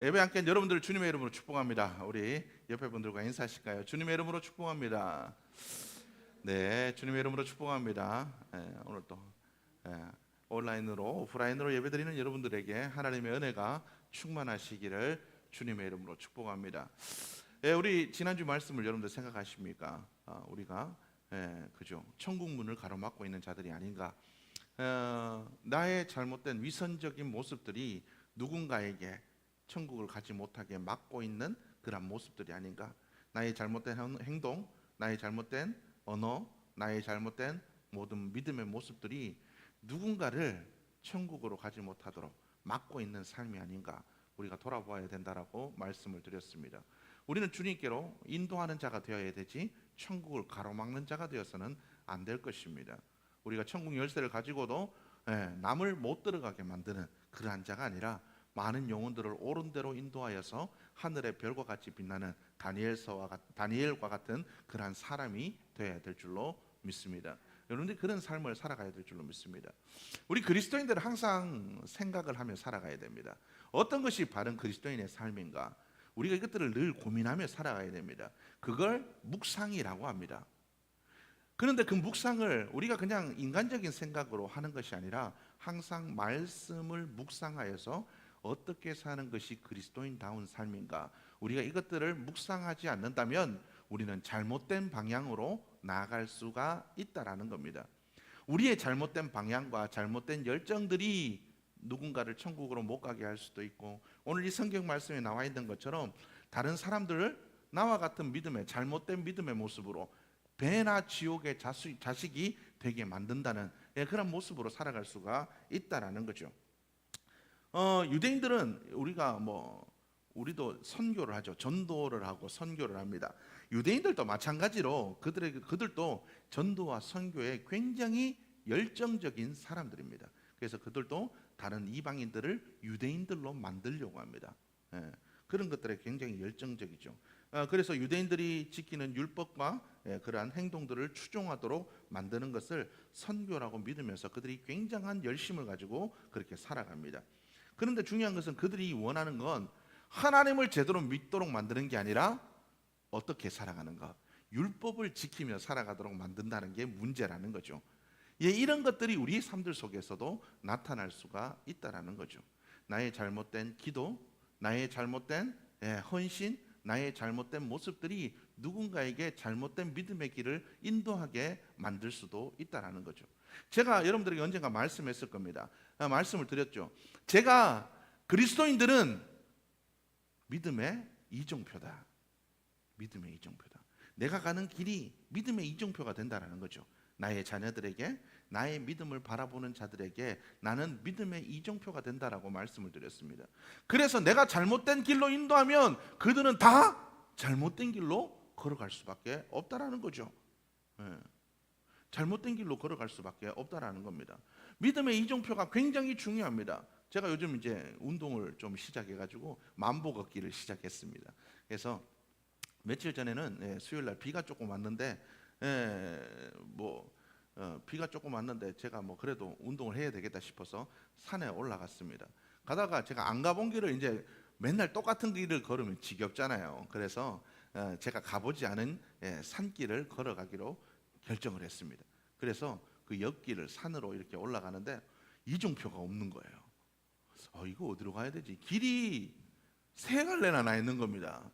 예배 함께 한 여러분들 주님의 이름으로 축복합니다. 우리 옆에 분들과 인사하실까요? 주님의 이름으로 축복합니다. 네, 주님의 이름으로 축복합니다. 오늘 또 온라인으로 오프라인으로 예배드리는 여러분들에게 하나님의 은혜가 충만하시기를 주님의 이름으로 축복합니다. 우리 지난주 말씀을 여러분들 생각하십니까? 우리가 그죠? 천국 문을 가로막고 있는 자들이 아닌가? 나의 잘못된 위선적인 모습들이 누군가에게 천국을 가지 못하게 막고 있는 그런 모습들이 아닌가? 나의 잘못된 행동, 나의 잘못된 언어, 나의 잘못된 모든 믿음의 모습들이 누군가를 천국으로 가지 못하도록 막고 있는 삶이 아닌가? 우리가 돌아보아야 된다라고 말씀을 드렸습니다. 우리는 주님께로 인도하는 자가 되어야 되지 천국을 가로막는 자가 되어서는 안 될 것입니다. 우리가 천국 열쇠를 가지고도 남을 못 들어가게 만드는 그러한 자가 아니라 많은 영혼들을 옳은 대로 인도하여서 하늘의 별과 같이 빛나는 다니엘과 같은 그러한 사람이 되어야 될 줄로 믿습니다. 여러분들이 그런 삶을 살아가야 될 줄로 믿습니다. 우리 그리스도인들은 항상 생각을 하며 살아가야 됩니다. 어떤 것이 바른 그리스도인의 삶인가? 우리가 이것들을 늘 고민하며 살아가야 됩니다. 그걸 묵상이라고 합니다. 그런데 그 묵상을 우리가 그냥 인간적인 생각으로 하는 것이 아니라 항상 말씀을 묵상하여서 어떻게 사는 것이 그리스도인다운 삶인가? 우리가 이것들을 묵상하지 않는다면 우리는 잘못된 방향으로 나아갈 수가 있다라는 겁니다. 우리의 잘못된 방향과 잘못된 열정들이 누군가를 천국으로 못 가게 할 수도 있고, 오늘 이 성경 말씀에 나와 있는 것처럼 다른 사람들을 나와 같은 믿음의 잘못된 믿음의 모습으로 배나 지옥의 자식이 되게 만든다는 그런 모습으로 살아갈 수가 있다라는 거죠. 유대인들은 우리도 선교를 하죠. 전도를 하고 선교를 합니다. 유대인들도 마찬가지로 그들도 전도와 선교에 굉장히 열정적인 사람들입니다. 그래서 그들도 다른 이방인들을 유대인들로 만들려고 합니다. 그런 것들에 굉장히 열정적이죠. 그래서 유대인들이 지키는 율법과 그러한 행동들을 추종하도록 만드는 것을 선교라고 믿으면서 그들이 굉장한 열심을 가지고 그렇게 살아갑니다. 그런데 중요한 것은 그들이 원하는 건 하나님을 제대로 믿도록 만드는 게 아니라 어떻게 살아가는 것, 율법을 지키며 살아가도록 만든다는 게 문제라는 거죠. 이런 것들이 우리 삶들 속에서도 나타날 수가 있다라는 거죠. 나의 잘못된 기도, 나의 잘못된 헌신, 나의 잘못된 모습들이 누군가에게 잘못된 믿음의 길을 인도하게 만들 수도 있다라는 거죠. 제가 여러분들에게 언젠가 말씀했을 겁니다. 말씀을 드렸죠. 제가 그리스도인들은 믿음의 이정표다. 믿음의 이정표다. 내가 가는 길이 믿음의 이정표가 된다라는 거죠. 나의 자녀들에게, 나의 믿음을 바라보는 자들에게 나는 믿음의 이정표가 된다라고 말씀을 드렸습니다. 그래서 내가 잘못된 길로 인도하면 그들은 다 잘못된 길로 걸어갈 수밖에 없다라는 거죠. 잘못된 길로 걸어갈 수밖에 없다라는 겁니다. 믿음의 이정표가 굉장히 중요합니다. 제가 요즘 이제 운동을 좀 시작해가지고 만보 걷기를 시작했습니다. 그래서 며칠 전에는 수요일 날 비가 조금 왔는데 비가 조금 왔는데 제가 그래도 운동을 해야 되겠다 싶어서 산에 올라갔습니다. 가다가 제가 안 가본 길을 이제 맨날 똑같은 길을 걸으면 지겹잖아요. 그래서 제가 가보지 않은 산길을 걸어가기로 결정을 했습니다. 그래서 그 옆길을 산으로 이렇게 올라가는데 이정표가 없는 거예요. 이거 어디로 가야 되지? 길이 세 갈래나 나 있는 겁니다.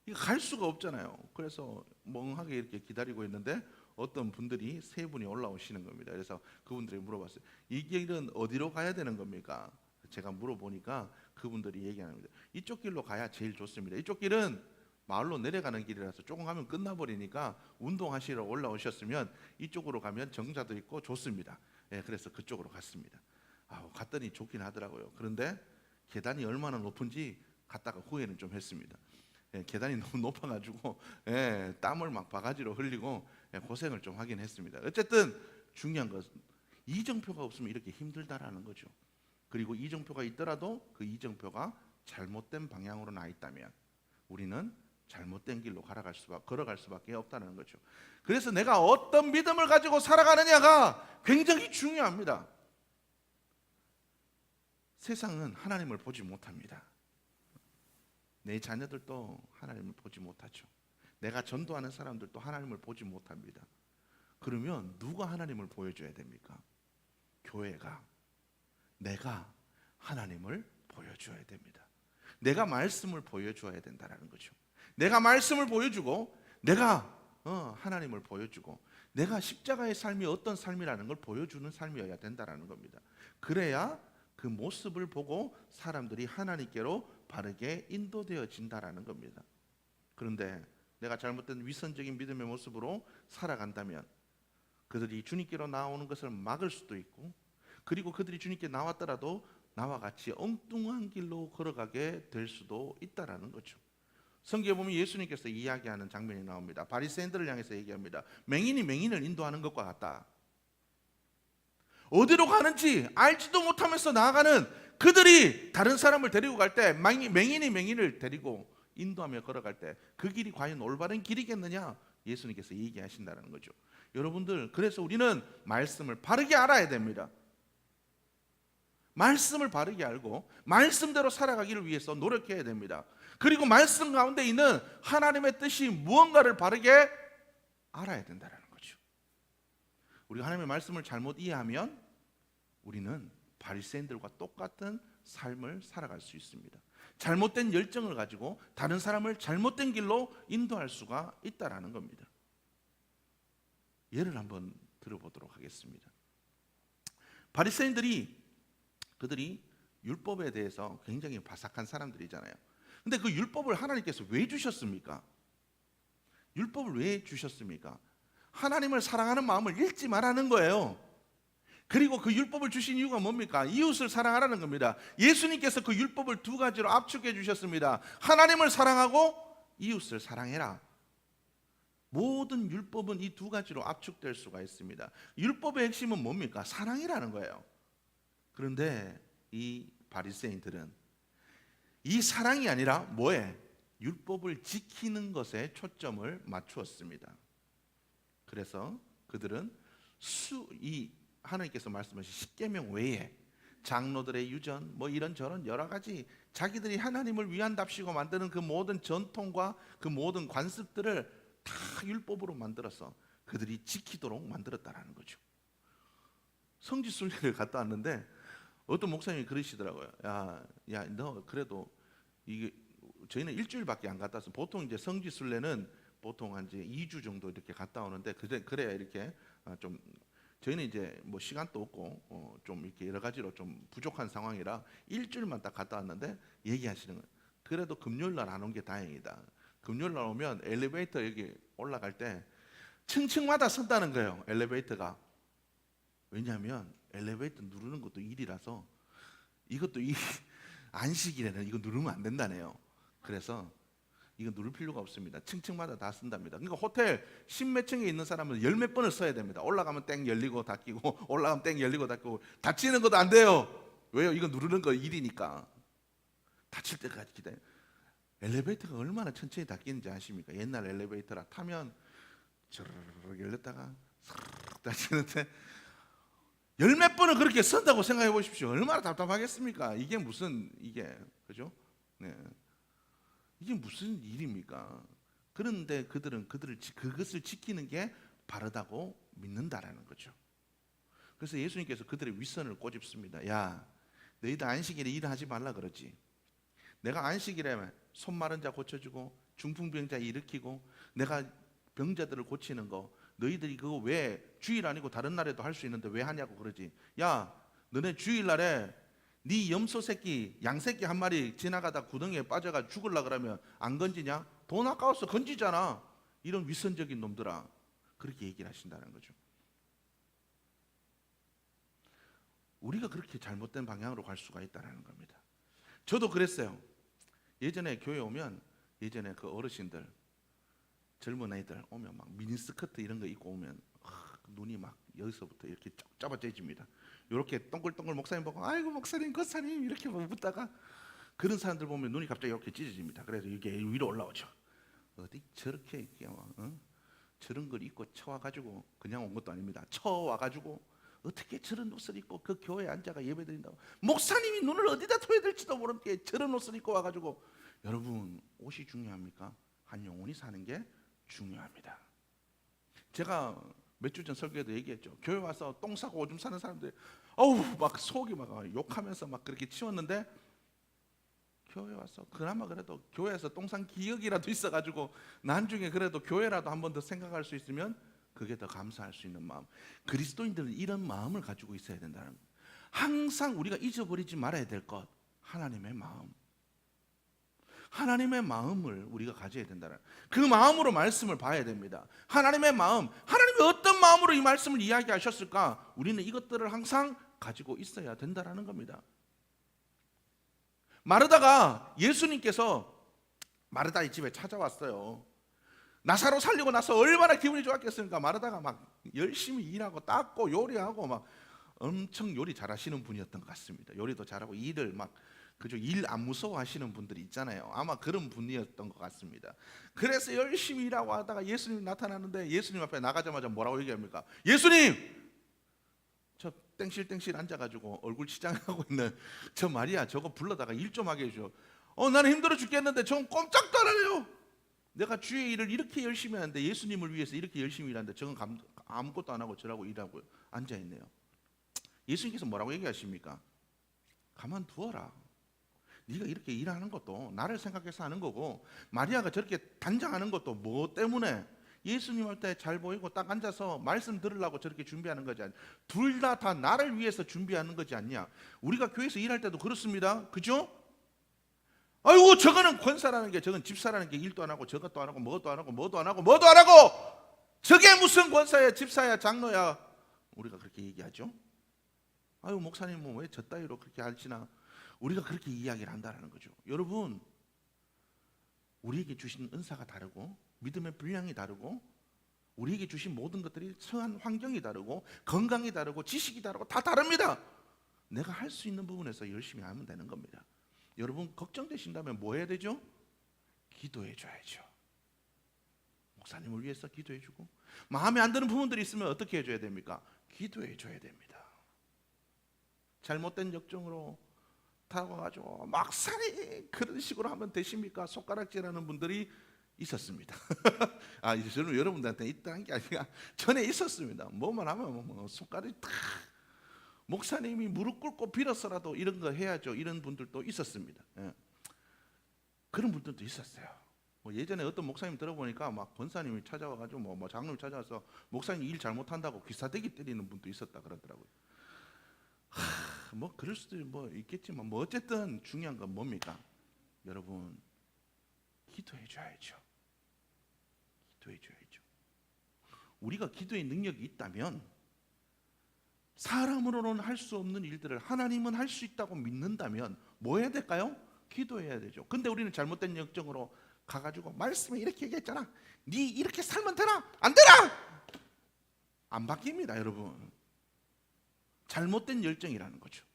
이거 갈 수가 없잖아요. 그래서 멍하게 이렇게 기다리고 있는데 어떤 분들이 세 분이 올라오시는 겁니다. 그래서 그분들이 물어봤어요. 이 길은 어디로 가야 되는 겁니까? 제가 물어보니까 그분들이 얘기하는 겁니다. 이쪽 길로 가야 제일 좋습니다. 이쪽 길은 마을로 내려가는 길이라서 조금 가면 끝나버리니까 운동하시러 올라오셨으면 이쪽으로 가면 정자도 있고 좋습니다. 그래서 그쪽으로 갔습니다. 갔더니 좋긴 하더라고요. 그런데 계단이 얼마나 높은지 갔다가 후회는 좀 했습니다. 계단이 너무 높아가지고 땀을 막 바가지로 흘리고 고생을 좀 하긴 했습니다. 어쨌든 중요한 것은 이정표가 없으면 이렇게 힘들다라는 거죠. 그리고 이정표가 있더라도 그 이정표가 잘못된 방향으로 나 있다면 우리는 잘못된 길로 걸어갈 수밖에 없다는 거죠. 그래서 내가 어떤 믿음을 가지고 살아가느냐가 굉장히 중요합니다. 세상은 하나님을 보지 못합니다. 내 자녀들도 하나님을 보지 못하죠. 내가 전도하는 사람들도 하나님을 보지 못합니다. 그러면 누가 하나님을 보여줘야 됩니까? 교회가, 내가 하나님을 보여줘야 됩니다. 내가 말씀을 보여줘야 된다는 거죠. 내가 말씀을 보여주고, 내가 하나님을 보여주고, 내가 십자가의 삶이 어떤 삶이라는 걸 보여주는 삶이어야 된다는 겁니다. 그래야 그 모습을 보고 사람들이 하나님께로 바르게 인도되어진다는 겁니다. 그런데 내가 잘못된 위선적인 믿음의 모습으로 살아간다면 그들이 주님께로 나오는 것을 막을 수도 있고, 그리고 그들이 주님께 나왔더라도 나와 같이 엉뚱한 길로 걸어가게 될 수도 있다라는 거죠. 성경에 보면 예수님께서 이야기하는 장면이 나옵니다. 바리새인들을 향해서 얘기합니다. 맹인이 맹인을 인도하는 것과 같다. 어디로 가는지 알지도 못하면서 나아가는 그들이 다른 사람을 데리고 갈 때, 맹인이 맹인을 데리고 인도하며 걸어갈 때 그 길이 과연 올바른 길이겠느냐, 예수님께서 얘기하신다는 거죠. 여러분들, 그래서 우리는 말씀을 바르게 알아야 됩니다. 말씀을 바르게 알고 말씀대로 살아가기를 위해서 노력해야 됩니다. 그리고 말씀 가운데 있는 하나님의 뜻이 무언가를 바르게 알아야 된다는 거죠. 우리가 하나님의 말씀을 잘못 이해하면 우리는 바리새인들과 똑같은 삶을 살아갈 수 있습니다. 잘못된 열정을 가지고 다른 사람을 잘못된 길로 인도할 수가 있다라는 겁니다. 예를 한번 들어보도록 하겠습니다. 바리새인들이, 그들이 율법에 대해서 굉장히 바삭한 사람들이잖아요. 근데 그 율법을 하나님께서 왜 주셨습니까? 율법을 왜 주셨습니까? 하나님을 사랑하는 마음을 잃지 말라는 거예요. 그리고 그 율법을 주신 이유가 뭡니까? 이웃을 사랑하라는 겁니다. 예수님께서 그 율법을 두 가지로 압축해 주셨습니다. 하나님을 사랑하고 이웃을 사랑해라. 모든 율법은 이 두 가지로 압축될 수가 있습니다. 율법의 핵심은 뭡니까? 사랑이라는 거예요. 그런데 이 바리새인들은 이 사랑이 아니라 뭐에? 율법을 지키는 것에 초점을 맞추었습니다. 그래서 그들은 하나님께서 말씀하신 십계명 외에 장로들의 유전, 뭐 이런저런 여러 가지 자기들이 하나님을 위한답시고 만드는 그 모든 전통과 그 모든 관습들을 다 율법으로 만들어서 그들이 지키도록 만들었다라는 거죠. 성지순례를 갔다 왔는데 어떤 목사님이 그러시더라고요. 야, 너 그래도 이게 저희는 일주일밖에 안 갔다 왔어. 보통 이제 성지순례는 보통 한 이제 2주 정도 이렇게 갔다 오는데 그래야 이렇게 좀 저희는 이제 뭐 시간도 없고 좀 이렇게 여러 가지로 좀 부족한 상황이라 일주일만 딱 갔다 왔는데 얘기하시는 거예요. 그래도 금요일 날 안 온 게 다행이다. 금요일 날 오면 엘리베이터 여기 올라갈 때 층층마다 선다는 거예요. 엘리베이터가. 왜냐하면 엘리베이터 누르는 것도 일이라서 이것도 안식일에는 이거 누르면 안 된다네요. 그래서 이거 누를 필요가 없습니다. 층층마다 다 쓴답니다. 그러니까 호텔 10몇 층에 있는 사람은 10몇 번을 써야 됩니다. 올라가면 땡 열리고 닫히고 올라가면 땡 열리고 닫히고 닫히는 것도 안 돼요. 왜요? 이거 누르는 거 일이니까. 닫힐 때까지 기다려. 엘리베이터가 얼마나 천천히 닫히는지 아십니까? 옛날 엘리베이터라 타면 저르르 열렸다가 스르륵 닫히는데 열 몇 번을 그렇게 쓴다고 생각해 보십시오. 얼마나 답답하겠습니까? 이게 무슨 그죠? 네. 이게 무슨 일입니까? 그런데 그들은 그것을 지키는 게 바르다고 믿는다라는 거죠. 그래서 예수님께서 그들의 윗선을 꼬집습니다. 야, 너희들 안식일에 일하지 말라 그러지. 내가 안식일에 손 마른 자 고쳐주고 중풍병자 일으키고 내가 병자들을 고치는 거 너희들이 그거 왜 주일 아니고 다른 날에도 할 수 있는데 왜 하냐고 그러지. 야, 너네 주일날에 네 염소 새끼, 양 새끼 한 마리 지나가다 구덩이에 빠져가 죽을라 그러면 안 건지냐? 돈 아까워서 건지잖아. 이런 위선적인 놈들아. 그렇게 얘기를 하신다는 거죠. 우리가 그렇게 잘못된 방향으로 갈 수가 있다는 겁니다. 저도 그랬어요. 예전에 교회 오면 예전에 그 어르신들 젊은 애들 오면 막 미니스커트 이런 거 입고 오면 눈이 막 여기서부터 이렇게 쫙 잡아져집니다. 이렇게 동글동글 목사님 보고 아이고 목사님 권사님 이렇게 묻다가 그런 사람들 보면 눈이 갑자기 이렇게 찢어집니다. 그래서 이게 위로 올라오죠. 어디 저렇게 저런 걸 입고 쳐와가지고 그냥 온 것도 아닙니다. 쳐와가지고 어떻게 저런 옷을 입고 그 교회에 앉아가 예배드린다고 목사님이 눈을 어디다 둬야 될지도 모르는데 저런 옷을 입고 와가지고 여러분, 옷이 중요합니까? 한 영혼이 사는 게 중요합니다. 제가 몇 주 전 설교에도 얘기했죠. 교회 와서 똥 싸고 오줌 싸는 사람들, 어우 막 속이 막 욕하면서 막 그렇게 치웠는데, 교회 와서 그나마 그래도 교회에서 똥 싼 기억이라도 있어가지고 나중에 그래도 교회라도 한 번 더 생각할 수 있으면 그게 더 감사할 수 있는 마음. 그리스도인들은 이런 마음을 가지고 있어야 된다는 거예요. 항상 우리가 잊어버리지 말아야 될 것, 하나님의 마음. 하나님의 마음을 우리가 가져야 된다는, 그 마음으로 말씀을 봐야 됩니다. 하나님의 마음, 하나님이 어떤 마음으로 이 말씀을 이야기하셨을까? 우리는 이것들을 항상 가지고 있어야 된다는 겁니다. 마르다가 예수님께서 마르다의 집에 찾아왔어요. 나사로 살리고 나서 얼마나 기분이 좋았겠습니까? 마르다가 막 열심히 일하고 닦고 요리하고 막 엄청 요리 잘하시는 분이었던 것 같습니다. 요리도 잘하고 일을 막 그죠, 일 안 무서워하시는 분들이 있잖아요. 아마 그런 분이었던 것 같습니다. 그래서 열심히 일하고 하다가 예수님 나타나는데 예수님 앞에 나가자마자 뭐라고 얘기합니까? 예수님! 저 땡실땡실 앉아가지고 얼굴 치장하고 있는 저 마리아, 저거 불러다가 일 좀 하게 해줘. 나는 힘들어 죽겠는데 저건 꼼짝도 안 하네요. 내가 주의 일을 이렇게 열심히 하는데, 예수님을 위해서 이렇게 열심히 일하는데 저건 아무것도 안 하고 저라고 일하고 앉아있네요. 예수님께서 뭐라고 얘기하십니까? 가만두어라. 네가 이렇게 일하는 것도 나를 생각해서 하는 거고, 마리아가 저렇게 단장하는 것도 뭐 때문에? 예수님 할 때 잘 보이고 딱 앉아서 말씀 들으려고 저렇게 준비하는 거지 않냐? 둘 다 나를 위해서 준비하는 거지 않냐? 우리가 교회에서 일할 때도 그렇습니다. 그죠? 아이고 저거는 권사라는 게, 저건 집사라는 게 일도 안 하고 저것도 안 하고 뭐도 안 하고 뭐도 안 하고 뭐도 안 하고, 저게 무슨 권사야, 집사야, 장로야? 우리가 그렇게 얘기하죠. 아유 목사님 왜 저 따위로 그렇게 하시나? 우리가 그렇게 이야기를 한다는 거죠. 여러분, 우리에게 주신 은사가 다르고 믿음의 분량이 다르고 우리에게 주신 모든 것들이 처한 환경이 다르고 건강이 다르고 지식이 다르고 다 다릅니다. 내가 할 수 있는 부분에서 열심히 하면 되는 겁니다. 여러분 걱정되신다면 뭐 해야 되죠? 기도해 줘야죠. 목사님을 위해서 기도해 주고, 마음에 안 드는 부분들이 있으면 어떻게 해줘야 됩니까? 기도해 줘야 됩니다. 잘못된 역정으로 다가가지고 막사리 그런 식으로 하면 되십니까? 손가락질하는 분들이 있었습니다. 저는 여러분들한테 있다는 게 아니라 전에 있었습니다. 뭐만 하면 뭐 손가락이 탁, 목사님이 무릎 꿇고 빌어서라도 이런 거 해야죠. 이런 분들도 있었습니다. 예. 그런 분들도 있었어요. 예전에 어떤 목사님 들어보니까 막 권사님이 찾아와가지고 뭐 장로님 찾아와서 목사님 일 잘못한다고 귀사대기 때리는 분도 있었다 그러더라고요. 뭐 그럴 수도 뭐 있겠지만 뭐 어쨌든 중요한 건 뭡니까? 여러분 기도해 줘야죠. 기도해 줘야죠. 우리가 기도의 능력이 있다면 사람으로는 할 수 없는 일들을 하나님은 할 수 있다고 믿는다면 뭐 해야 될까요? 기도해야 되죠. 근데 우리는 잘못된 역정으로 가가지고 말씀에 이렇게 얘기했잖아. 네 이렇게 살면 되나? 안 되나? 안 바뀝니다, 여러분. 잘못된 열정이라는 거죠.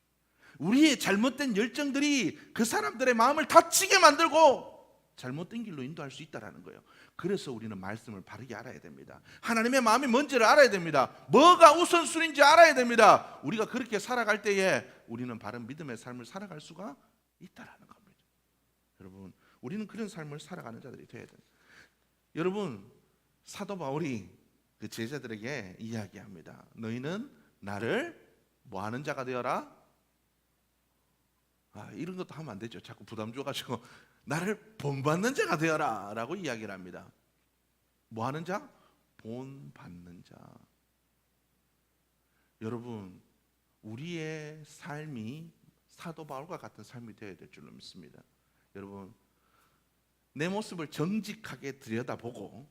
우리의 잘못된 열정들이 그 사람들의 마음을 다치게 만들고 잘못된 길로 인도할 수 있다는 거예요. 그래서 우리는 말씀을 바르게 알아야 됩니다. 하나님의 마음이 뭔지를 알아야 됩니다. 뭐가 우선순위인지 알아야 됩니다. 우리가 그렇게 살아갈 때에 우리는 바른 믿음의 삶을 살아갈 수가 있다는 겁니다. 여러분, 우리는 그런 삶을 살아가는 자들이 되어야 됩니다. 여러분, 사도 바울이 그 제자들에게 이야기합니다. 너희는 나를 뭐 하는 자가 되어라? 이런 것도 하면 안 되죠. 자꾸 부담 줘가지고 나를 본받는 자가 되어라 라고 이야기를 합니다. 뭐 하는 자? 본받는 자. 여러분, 우리의 삶이 사도 바울과 같은 삶이 되어야 될 줄로 믿습니다. 여러분, 내 모습을 정직하게 들여다보고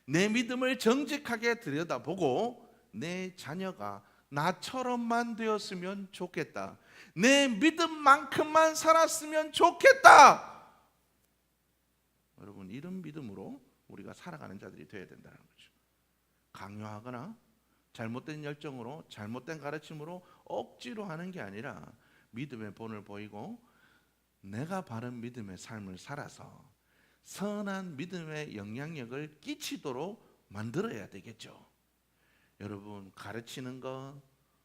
내 믿음을 정직하게 들여다보고 내 자녀가 나처럼만 되었으면 좋겠다. 내 믿음만큼만 살았으면 좋겠다. 여러분, 이런 믿음으로 우리가 살아가는 자들이 되어야 된다는 거죠. 강요하거나 잘못된 열정으로 잘못된 가르침으로 억지로 하는 게 아니라 믿음의 본을 보이고 내가 바른 믿음의 삶을 살아서 선한 믿음의 영향력을 끼치도록 만들어야 되겠죠. 여러분, 가르치는 거,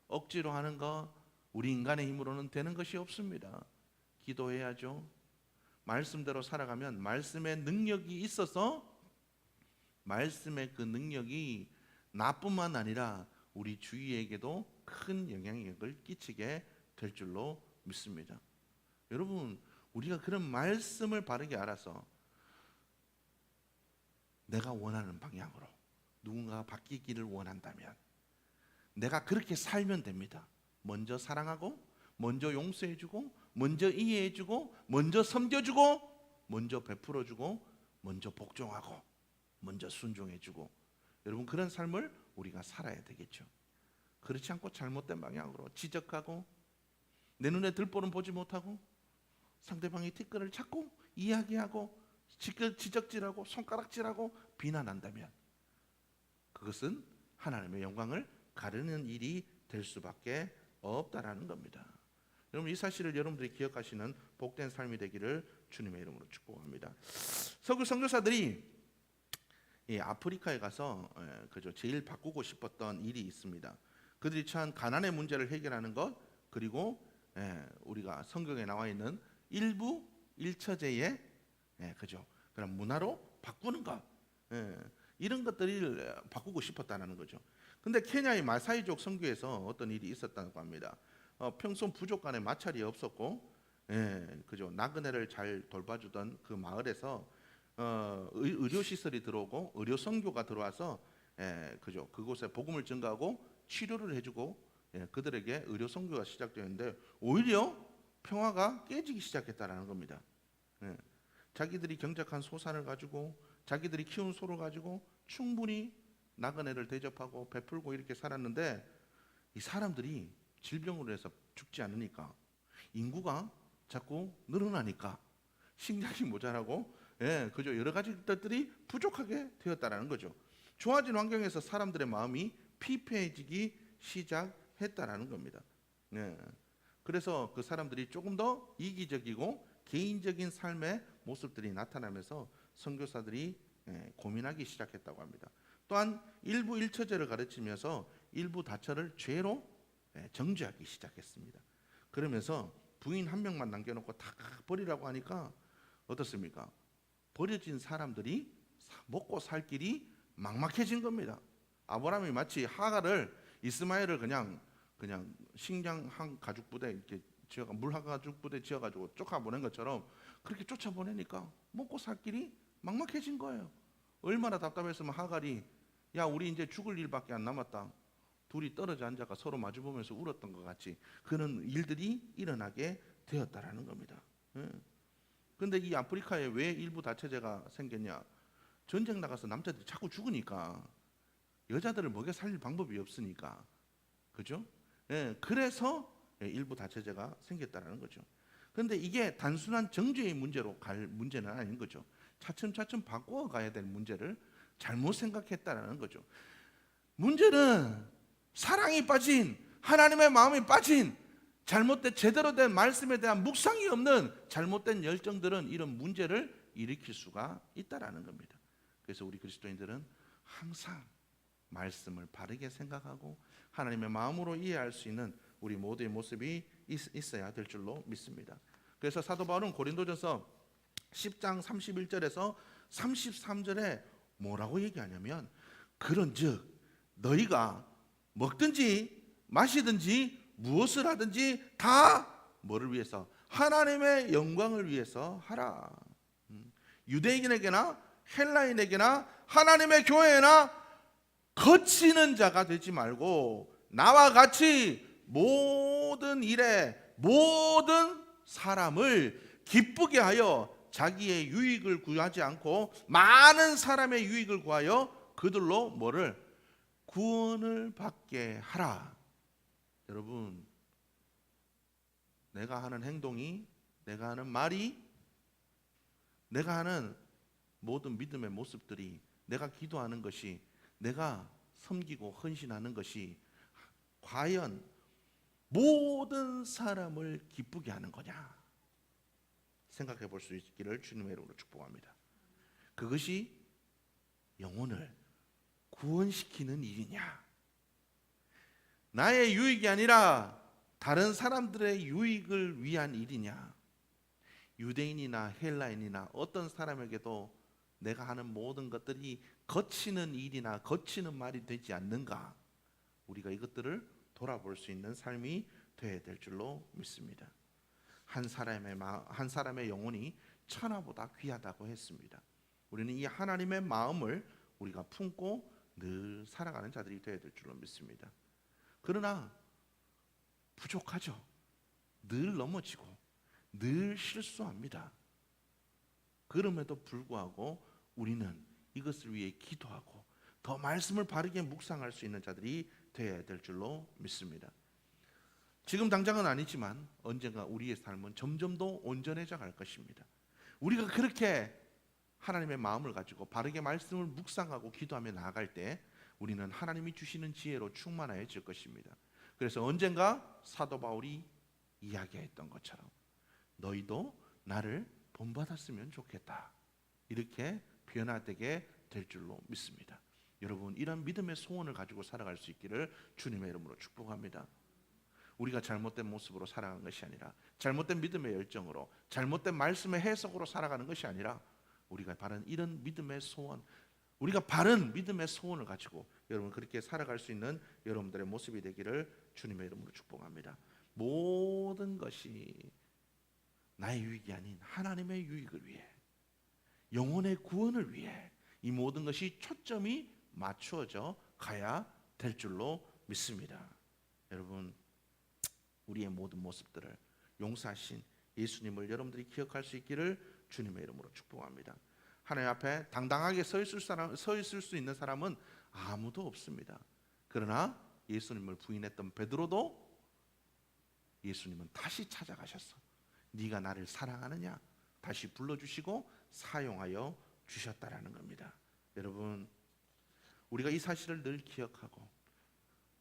억지로 하는 거 우리 인간의 힘으로는 되는 것이 없습니다. 기도해야죠. 말씀대로 살아가면 말씀의 능력이 있어서 말씀의 그 능력이 나뿐만 아니라 우리 주위에게도 큰 영향력을 끼치게 될 줄로 믿습니다. 여러분, 우리가 그런 말씀을 바르게 알아서 내가 원하는 방향으로 누군가가 바뀌기를 원한다면 내가 그렇게 살면 됩니다. 먼저 사랑하고, 먼저 용서해주고, 먼저 이해해주고, 먼저 섬겨주고, 먼저 베풀어주고, 먼저 복종하고, 먼저 순종해주고, 여러분 그런 삶을 우리가 살아야 되겠죠. 그렇지 않고 잘못된 방향으로 지적하고, 내 눈에 들보는 보지 못하고, 상대방의 티끌을 찾고 이야기하고 지적질하고 손가락질하고 비난한다면 그것은 하나님의 영광을 가르는 일이 될 수밖에 없다라는 겁니다. 여러분, 이 사실을 여러분들이 기억하시는 복된 삶이 되기를 주님의 이름으로 축복합니다. 서구 선교사들이 이 아프리카에 가서 제일 바꾸고 싶었던 일이 있습니다. 그들이 처한 가난의 문제를 해결하는 것, 그리고 우리가 성경에 나와 있는 일부 일처제의 그런 문화로 바꾸는 것, 이런 것들을 바꾸고 싶었다는 거죠. 근데 케냐의 마사이족 선교에서 어떤 일이 있었다고 합니다. 평소 부족 간에 마찰이 없었고, 나그네를 잘 돌봐주던 그 마을에서 의료 시설이 들어오고 의료 선교가 들어와서 그곳에 복음을 전가하고 치료를 해주고 그들에게 의료 선교가 시작되었는데 오히려 평화가 깨지기 시작했다라는 겁니다. 자기들이 경작한 소산을 가지고 자기들이 키운 소를 가지고 충분히 나그네를 대접하고 베풀고 이렇게 살았는데 이 사람들이 질병으로 해서 죽지 않으니까 인구가 자꾸 늘어나니까 식량이 모자라고 여러 가지 것들이 부족하게 되었다라는 거죠. 좋아진 환경에서 사람들의 마음이 피폐해지기 시작했다라는 겁니다. 그래서 그 사람들이 조금 더 이기적이고 개인적인 삶의 모습들이 나타나면서 선교사들이 고민하기 시작했다고 합니다. 또한 일부 일처제를 가르치면서 일부 다처를 죄로 정죄하기 시작했습니다. 그러면서 부인 한 명만 남겨놓고 다 버리라고 하니까 어떻습니까? 버려진 사람들이 먹고 살 길이 막막해진 겁니다. 아브라함이 마치 하갈을 이스마엘을 그냥 식량 한 가죽 부대 이렇게 지어가 물 한 가죽 부대 지어가지고 쫓아 보낸 것처럼 그렇게 쫓아 보내니까 먹고 살 길이 막막해진 거예요. 얼마나 답답했으면 하갈이 야 우리 이제 죽을 일밖에 안 남았다. 둘이 떨어져 앉아가 서로 마주보면서 울었던 것 같이 그런 일들이 일어나게 되었다라는 겁니다. 그런데 이 아프리카에 왜 일부 다처제가 생겼냐? 전쟁 나가서 남자들이 자꾸 죽으니까 여자들을 먹여 살릴 방법이 없으니까, 그죠? 그래서 일부 다처제가 생겼다라는 거죠. 그런데 이게 단순한 정죄의 문제로 갈 문제는 아닌 거죠. 차츰차츰 바꿔 가야 될 문제를 잘못 생각했다라는 거죠. 문제는 사랑이 빠진, 하나님의 마음이 빠진, 잘못된 제대로 된 말씀에 대한 묵상이 없는 잘못된 열정들은 이런 문제를 일으킬 수가 있다라는 겁니다. 그래서 우리 그리스도인들은 항상 말씀을 바르게 생각하고 하나님의 마음으로 이해할 수 있는 우리 모두의 모습이 있어야 될 줄로 믿습니다. 그래서 사도 바울은 고린도전서 10장 31절에서 33절에 뭐라고 얘기하냐면 그런즉 너희가 먹든지 마시든지 무엇을 하든지 다 뭐를 위해서? 하나님의 영광을 위해서 하라. 유대인에게나 헬라인에게나 하나님의 교회나 거치는 자가 되지 말고 나와 같이 모든 일에 모든 사람을 기쁘게 하여 자기의 유익을 구하지 않고 많은 사람의 유익을 구하여 그들로 뭐를? 구원을 받게 하라. 여러분, 내가 하는 행동이, 내가 하는 말이, 내가 하는 모든 믿음의 모습들이, 내가 기도하는 것이, 내가 섬기고 헌신하는 것이 과연 모든 사람을 기쁘게 하는 거냐? 생각해 볼 수 있기를 주님의 이름으로 축복합니다. 그것이 영혼을 구원시키는 일이냐? 나의 유익이 아니라 다른 사람들의 유익을 위한 일이냐? 유대인이나 헬라인이나 어떤 사람에게도 내가 하는 모든 것들이 거치는 일이나 거치는 말이 되지 않는가? 우리가 이것들을 돌아볼 수 있는 삶이 되어야 될 줄로 믿습니다. 한 사람의 영혼이 천하보다 귀하다고 했습니다. 우리는 이 하나님의 마음을 우리가 품고 늘 살아가는 자들이 되어야 될 줄로 믿습니다. 그러나 부족하죠. 늘 넘어지고 늘 실수합니다. 그럼에도 불구하고 우리는 이것을 위해 기도하고 더 말씀을 바르게 묵상할 수 있는 자들이 되어야 될 줄로 믿습니다. 지금 당장은 아니지만 언젠가 우리의 삶은 점점 더 온전해져 갈 것입니다. 우리가 그렇게 하나님의 마음을 가지고 바르게 말씀을 묵상하고 기도하며 나아갈 때 우리는 하나님이 주시는 지혜로 충만해질 것입니다. 그래서 언젠가 사도 바울이 이야기했던 것처럼 너희도 나를 본받았으면 좋겠다, 이렇게 변화되게 될 줄로 믿습니다. 여러분, 이런 믿음의 소원을 가지고 살아갈 수 있기를 주님의 이름으로 축복합니다. 우리가 잘못된 모습으로 살아가는 것이 아니라, 잘못된 믿음의 열정으로, 잘못된 말씀의 해석으로 살아가는 것이 아니라, 우리가 바른 이런 믿음의 소원, 우리가 바른 믿음의 소원을 가지고 여러분 그렇게 살아갈 수 있는 여러분들의 모습이 되기를 주님의 이름으로 축복합니다. 모든 것이 나의 유익이 아닌 하나님의 유익을 위해, 영혼의 구원을 위해 이 모든 것이 초점이 맞추어져 가야 될 줄로 믿습니다. 여러분, 우리의 모든 모습들을 용서하신 예수님을 여러분들이 기억할 수 있기를 주님의 이름으로 축복합니다. 하나님 앞에 당당하게 서 있을 수 있는 사람은 아무도 없습니다. 그러나 예수님을 부인했던 베드로도 예수님은 다시 찾아가셔서 네가 나를 사랑하느냐 다시 불러주시고 사용하여 주셨다라는 겁니다. 여러분, 우리가 이 사실을 늘 기억하고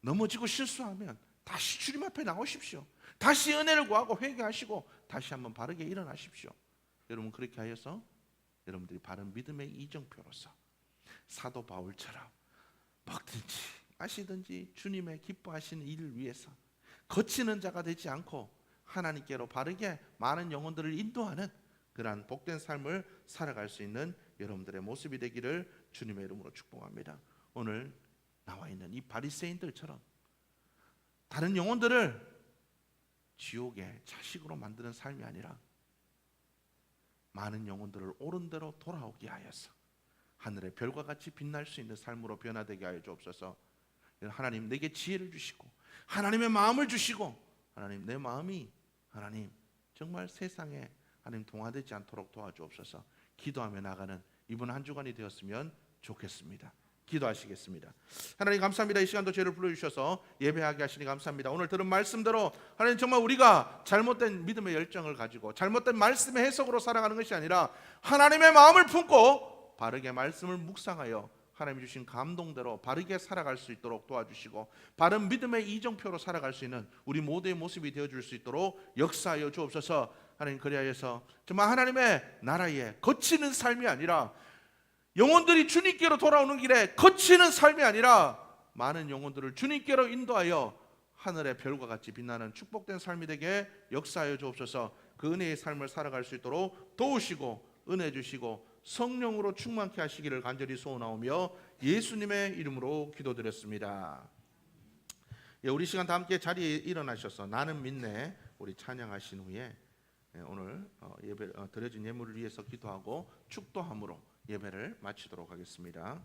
넘어지고 실수하면 다시 주님 앞에 나오십시오. 다시 은혜를 구하고 회개하시고 다시 한번 바르게 일어나십시오. 여러분, 그렇게 하여서 여러분들이 바른 믿음의 이정표로서 사도 바울처럼 먹든지 마시든지 주님의 기뻐하시는 일을 위해서 거치는 자가 되지 않고 하나님께로 바르게 많은 영혼들을 인도하는 그러한 복된 삶을 살아갈 수 있는 여러분들의 모습이 되기를 주님의 이름으로 축복합니다. 오늘 나와 있는 이 바리새인들처럼 다른 영혼들을 지옥의 자식으로 만드는 삶이 아니라 많은 영혼들을 옳은 대로 돌아오게 하여서 하늘의 별과 같이 빛날 수 있는 삶으로 변화되게 하여 주옵소서. 하나님, 내게 지혜를 주시고 하나님의 마음을 주시고, 하나님, 내 마음이 하나님 정말 세상에 하나님 동화되지 않도록 도와주옵소서. 기도하며 나가는 이번 한 주간이 되었으면 좋겠습니다. 기도하시겠습니다. 하나님, 감사합니다. 이 시간도 저희를 불러주셔서 예배하게 하시니 감사합니다. 오늘 들은 말씀대로 하나님 정말 우리가 잘못된 믿음의 열정을 가지고 잘못된 말씀의 해석으로 살아가는 것이 아니라 하나님의 마음을 품고 바르게 말씀을 묵상하여 하나님 주신 감동대로 바르게 살아갈 수 있도록 도와주시고 바른 믿음의 이정표로 살아갈 수 있는 우리 모두의 모습이 되어줄 수 있도록 역사하여 주옵소서. 하나님, 그리하여서 정말 하나님의 나라에 거치는 삶이 아니라, 영혼들이 주님께로 돌아오는 길에 거치는 삶이 아니라 많은 영혼들을 주님께로 인도하여 하늘의 별과 같이 빛나는 축복된 삶이 되게 역사하여 주옵소서. 그 은혜의 삶을 살아갈 수 있도록 도우시고 은혜 주시고 성령으로 충만케 하시기를 간절히 소원하오며 예수님의 이름으로 기도드렸습니다. 우리 시간 다 함께 자리에 일어나셔서 나는 믿네 우리 찬양하신 후에 오늘 예배 드려진 예물을 위해서 기도하고 축도함으로 예배를 마치도록 하겠습니다.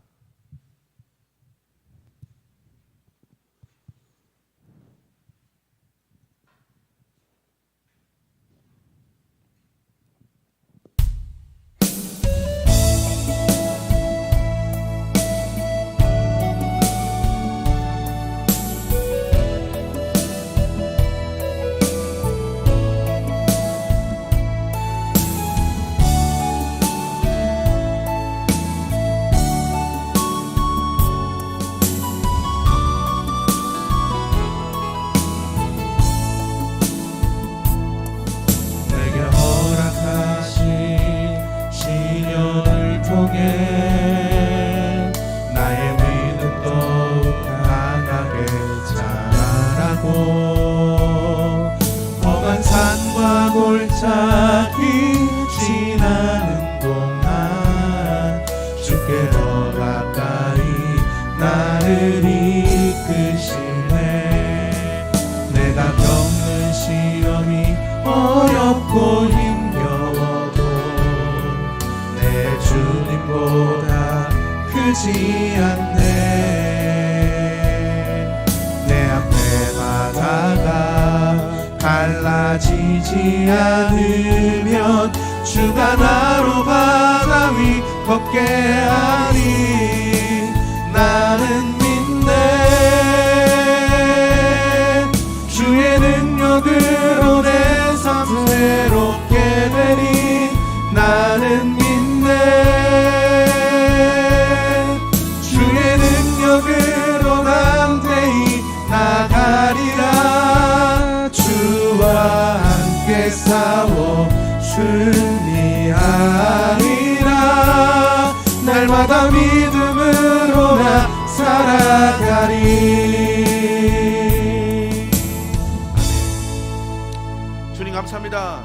나의 믿음 더욱 강하게 자라고 험한 산과 골짜기 주님보다 크지 않네. 내 앞에 바다가 갈라지지 않으면 주가 나로 바다 위 걷게 하리. 나는 믿네. 주의 능력으로 내 삶 새롭게 되리. 나는 믿네. 주의 능력으로 담대히 나가리라. 주와 함께 싸워 승리하리라. 날마다 믿음으로 나 살아가리. 주님 감사합니다.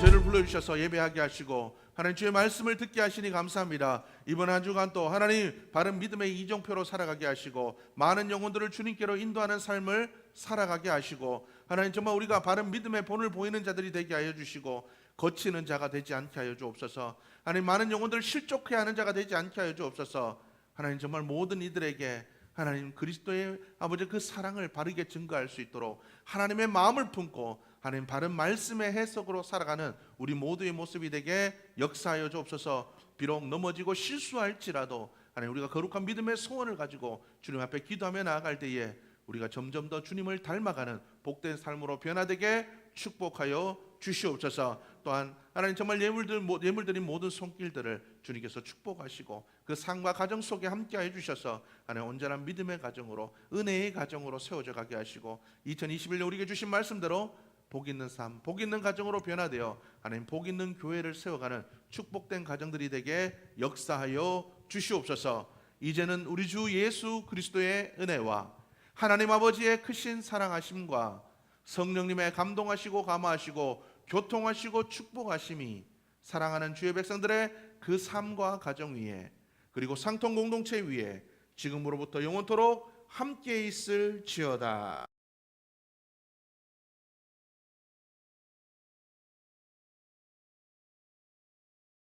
저를 불러주셔서 예배하게 하시고 하나님 주의 말씀을 듣게 하시니 감사합니다. 이번 한 주간 또 하나님 바른 믿음의 이정표로 살아가게 하시고 많은 영혼들을 주님께로 인도하는 삶을 살아가게 하시고 하나님 정말 우리가 바른 믿음의 본을 보이는 자들이 되게 하여 주시고 거치는 자가 되지 않게 하여 주옵소서. 하나님 많은 영혼들을 실족해 하는 자가 되지 않게 하여 주옵소서. 하나님 정말 모든 이들에게 하나님 그리스도의 아버지 그 사랑을 바르게 증거할 수 있도록 하나님의 마음을 품고 하나님 바른 말씀의 해석으로 살아가는 우리 모두의 모습이 되게 역사하여 주옵소서. 비록 넘어지고 실수할지라도 하나님 우리가 거룩한 믿음의 소원을 가지고 주님 앞에 기도하며 나아갈 때에 우리가 점점 더 주님을 닮아가는 복된 삶으로 변화되게 축복하여 주시옵소서. 또한 하나님 정말 예물드린 모든 손길들을 주님께서 축복하시고 그 삶과 가정 속에 함께하여 주셔서 하나님 온전한 믿음의 가정으로 은혜의 가정으로 세워져 가게 하시고 2021년 우리에게 주신 말씀대로 복 있는 삶, 복 있는 가정으로 변화되어 하나님 복 있는 교회를 세워가는 축복된 가정들이 되게 역사하여 주시옵소서. 이제는 우리 주 예수 그리스도의 은혜와 하나님 아버지의 크신 사랑하심과 성령님의 감동하시고 감화하시고 교통하시고 축복하심이 사랑하는 주의 백성들의 그 삶과 가정 위에 그리고 상통 공동체 위에 지금으로부터 영원토록 함께 있을지어다.